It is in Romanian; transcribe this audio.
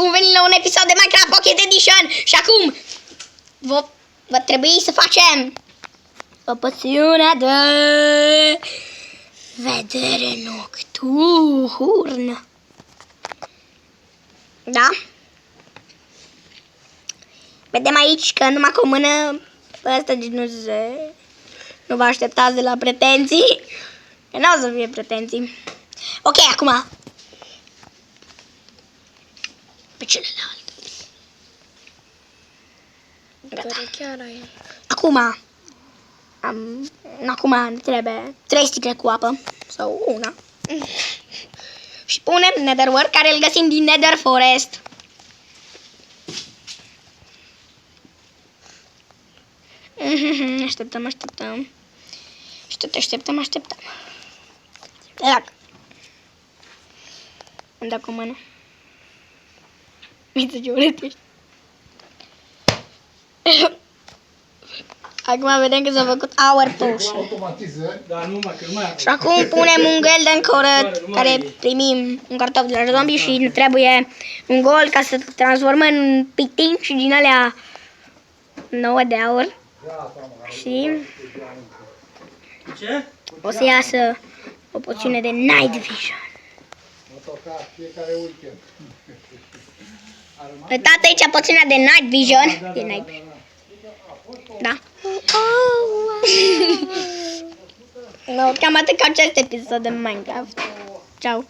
Bun venit la un episod de Minecraft Pocket Edition. Și acum va trebui să facem o poțiune de vedere nocturnă. Da? Vedem aici că numai cu o mână ăsta nu vă așteptați de la pretenții. Că n-o să fie pretenții. Ok, acum pe celălalt. Care chiar ai. Acum ne trebuie 3 sticle cu apă. Sau una. Și punem netherwork care îl găsim din Nether Forest. Așteptăm. Îmi dă cu mână. Uite ce urât ești. Acum vedem că s-a făcut hour potion. Și acum punem un golden carrot care primim un cartof de la zombie și ne trebuie un gol ca să transformăm în pitin și din alea 9 de aur. Și o să iasă o poțiune de night vision. Uitați aici poțiunea de night vision. Da. No, cam atât ca acest episod de Minecraft. Ciao.